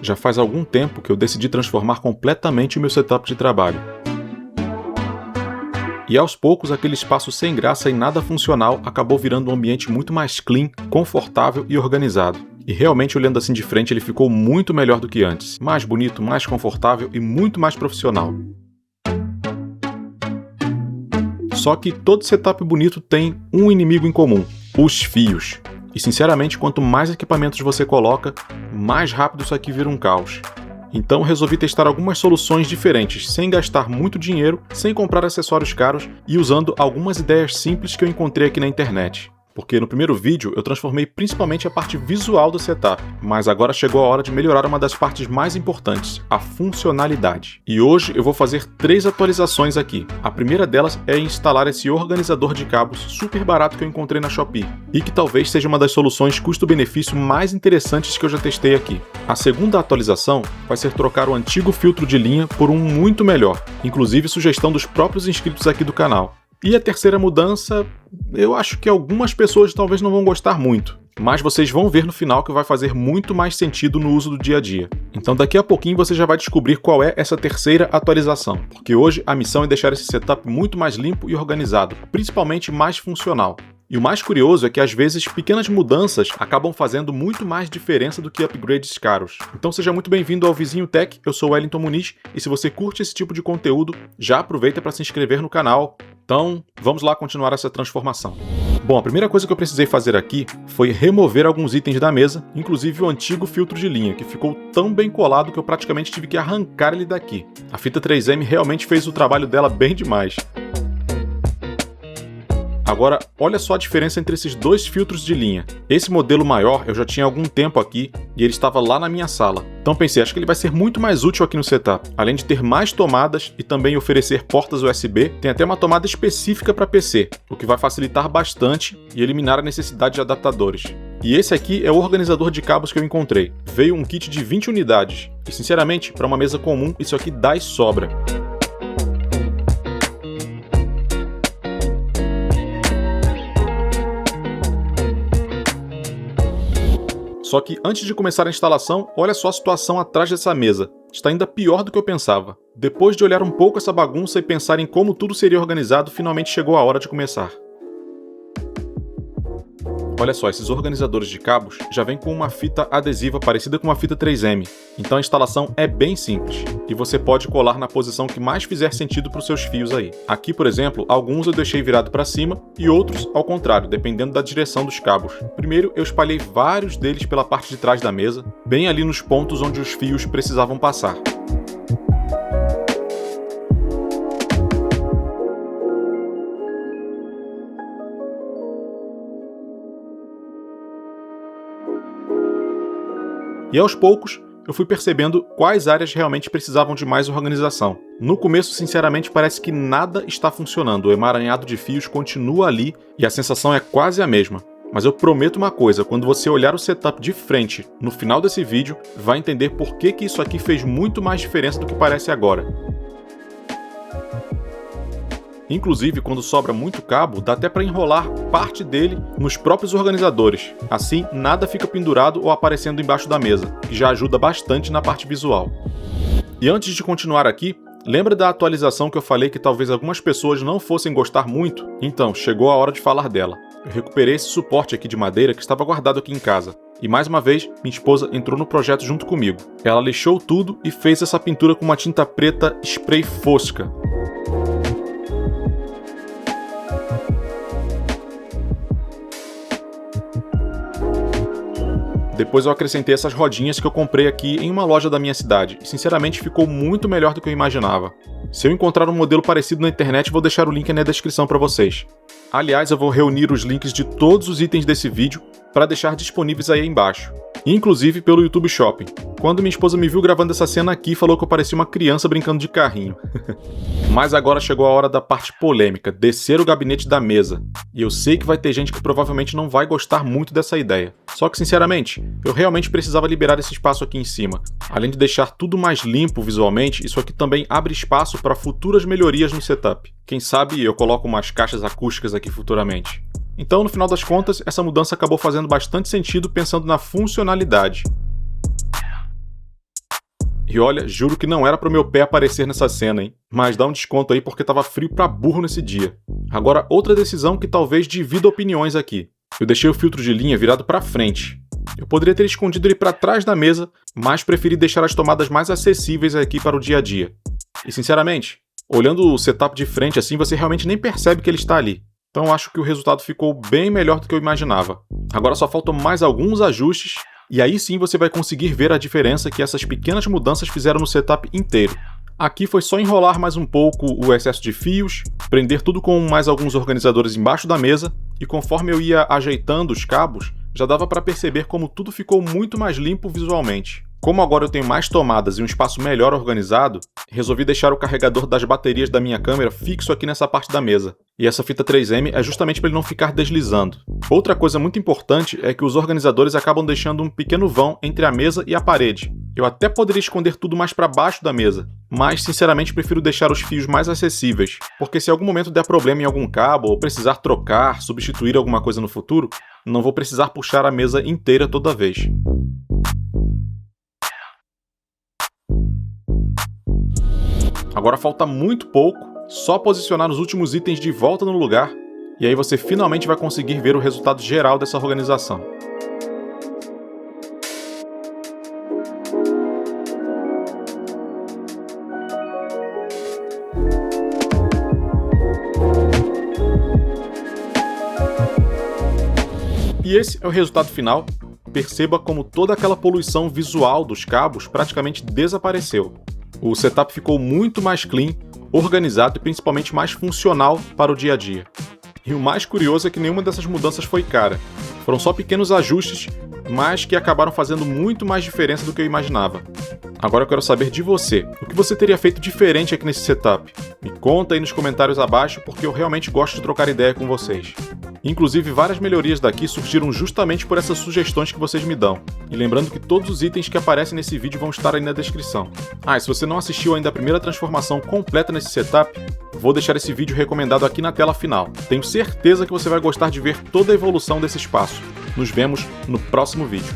Já faz algum tempo que eu decidi transformar completamente o meu setup de trabalho. E aos poucos, aquele espaço sem graça e nada funcional acabou virando um ambiente muito mais clean, confortável e organizado. E realmente, olhando assim de frente, ele ficou muito melhor do que antes. Mais bonito, mais confortável e muito mais profissional. Só que todo setup bonito tem um inimigo em comum: os fios. E sinceramente, quanto mais equipamentos você coloca, mais rápido isso aqui vira um caos. Então resolvi testar algumas soluções diferentes, sem gastar muito dinheiro, sem comprar acessórios caros e usando algumas ideias simples que eu encontrei aqui na internet. Porque no primeiro vídeo eu transformei principalmente a parte visual do setup, mas agora chegou a hora de melhorar uma das partes mais importantes, a funcionalidade. E hoje eu vou fazer 3 atualizações aqui. A primeira delas é instalar esse organizador de cabos super barato que eu encontrei na Shopee, e que talvez seja uma das soluções custo-benefício mais interessantes que eu já testei aqui. A segunda atualização vai ser trocar o antigo filtro de linha por um muito melhor, inclusive sugestão dos próprios inscritos aqui do canal. E a terceira mudança, eu acho que algumas pessoas talvez não vão gostar muito, mas vocês vão ver no final que vai fazer muito mais sentido no uso do dia a dia. Então daqui a pouquinho você já vai descobrir qual é essa terceira atualização, porque hoje a missão é deixar esse setup muito mais limpo e organizado, principalmente mais funcional. E o mais curioso é que às vezes pequenas mudanças acabam fazendo muito mais diferença do que upgrades caros. Então seja muito bem-vindo ao Vizinho Tech, eu sou o Wellington Muniz, e se você curte esse tipo de conteúdo, já aproveita para se inscrever no canal. Então, vamos lá continuar essa transformação. Bom, a primeira coisa que eu precisei fazer aqui foi remover alguns itens da mesa, inclusive o antigo filtro de linha, que ficou tão bem colado que eu praticamente tive que arrancar ele daqui. A fita 3M realmente fez o trabalho dela bem demais. Agora, olha só a diferença entre esses dois filtros de linha. Esse modelo maior eu já tinha há algum tempo aqui e ele estava lá na minha sala. Então pensei, acho que ele vai ser muito mais útil aqui no setup. Além de ter mais tomadas e também oferecer portas USB, tem até uma tomada específica para PC, o que vai facilitar bastante e eliminar a necessidade de adaptadores. E esse aqui é o organizador de cabos que eu encontrei. Veio um kit de 20 unidades e sinceramente, para uma mesa comum, isso aqui dá e sobra. Só que antes de começar a instalação, olha só a situação atrás dessa mesa. Está ainda pior do que eu pensava. Depois de olhar um pouco essa bagunça e pensar em como tudo seria organizado, finalmente chegou a hora de começar. Olha só, esses organizadores de cabos já vêm com uma fita adesiva parecida com uma fita 3M, então a instalação é bem simples, e você pode colar na posição que mais fizer sentido para os seus fios aí. Aqui, por exemplo, alguns eu deixei virado para cima e outros ao contrário, dependendo da direção dos cabos. Primeiro, eu espalhei vários deles pela parte de trás da mesa, bem ali nos pontos onde os fios precisavam passar. E aos poucos, eu fui percebendo quais áreas realmente precisavam de mais organização. No começo, sinceramente, parece que nada está funcionando, o emaranhado de fios continua ali e a sensação é quase a mesma. Mas eu prometo uma coisa, quando você olhar o setup de frente, no final desse vídeo, vai entender por que isso aqui fez muito mais diferença do que parece agora. Inclusive, quando sobra muito cabo, dá até para enrolar parte dele nos próprios organizadores. Assim, nada fica pendurado ou aparecendo embaixo da mesa, que já ajuda bastante na parte visual. E antes de continuar aqui, lembra da atualização que eu falei que talvez algumas pessoas não fossem gostar muito? Então, chegou a hora de falar dela. Eu recuperei esse suporte aqui de madeira que estava guardado aqui em casa. E mais uma vez, minha esposa entrou no projeto junto comigo. Ela lixou tudo e fez essa pintura com uma tinta preta spray fosca. Depois eu acrescentei essas rodinhas que eu comprei aqui em uma loja da minha cidade, e sinceramente ficou muito melhor do que eu imaginava. Se eu encontrar um modelo parecido na internet, vou deixar o link na descrição para vocês. Aliás, eu vou reunir os links de todos os itens desse vídeo para deixar disponíveis aí embaixo, inclusive pelo YouTube Shopping. Quando minha esposa me viu gravando essa cena aqui, falou que eu parecia uma criança brincando de carrinho. Mas agora chegou a hora da parte polêmica, descer o gabinete da mesa. E eu sei que vai ter gente que provavelmente não vai gostar muito dessa ideia. Só que, sinceramente, eu realmente precisava liberar esse espaço aqui em cima. Além de deixar tudo mais limpo visualmente, isso aqui também abre espaço para futuras melhorias no setup. Quem sabe eu coloco umas caixas acústicas aqui futuramente. Então, no final das contas, essa mudança acabou fazendo bastante sentido pensando na funcionalidade. E olha, juro que não era pro meu pé aparecer nessa cena, hein? Mas dá um desconto aí porque tava frio pra burro nesse dia. Agora, outra decisão que talvez divida opiniões aqui. Eu deixei o filtro de linha virado pra frente. Eu poderia ter escondido ele pra trás da mesa, mas preferi deixar as tomadas mais acessíveis aqui para o dia a dia. E sinceramente, olhando o setup de frente assim, você realmente nem percebe que ele está ali. Então acho que o resultado ficou bem melhor do que eu imaginava. Agora só faltam mais alguns ajustes, e aí sim você vai conseguir ver a diferença que essas pequenas mudanças fizeram no setup inteiro. Aqui foi só enrolar mais um pouco o excesso de fios, prender tudo com mais alguns organizadores embaixo da mesa, e conforme eu ia ajeitando os cabos, já dava para perceber como tudo ficou muito mais limpo visualmente. Como agora eu tenho mais tomadas e um espaço melhor organizado, resolvi deixar o carregador das baterias da minha câmera fixo aqui nessa parte da mesa. E essa fita 3M é justamente para ele não ficar deslizando. Outra coisa muito importante é que os organizadores acabam deixando um pequeno vão entre a mesa e a parede. Eu até poderia esconder tudo mais para baixo da mesa, mas sinceramente prefiro deixar os fios mais acessíveis, porque se em algum momento der problema em algum cabo ou precisar trocar, substituir alguma coisa no futuro, não vou precisar puxar a mesa inteira toda vez. Agora falta muito pouco, só posicionar os últimos itens de volta no lugar, e aí você finalmente vai conseguir ver o resultado geral dessa organização. E esse é o resultado final. Perceba como toda aquela poluição visual dos cabos praticamente desapareceu. O setup ficou muito mais clean, organizado e principalmente mais funcional para o dia a dia. E o mais curioso é que nenhuma dessas mudanças foi cara. Foram só pequenos ajustes, mas que acabaram fazendo muito mais diferença do que eu imaginava. Agora eu quero saber de você. O que você teria feito diferente aqui nesse setup? Me conta aí nos comentários abaixo, porque eu realmente gosto de trocar ideia com vocês. Inclusive, várias melhorias daqui surgiram justamente por essas sugestões que vocês me dão. E lembrando que todos os itens que aparecem nesse vídeo vão estar aí na descrição. E se você não assistiu ainda a primeira transformação completa nesse setup, vou deixar esse vídeo recomendado aqui na tela final. Tenho certeza que você vai gostar de ver toda a evolução desse espaço. Nos vemos no próximo vídeo.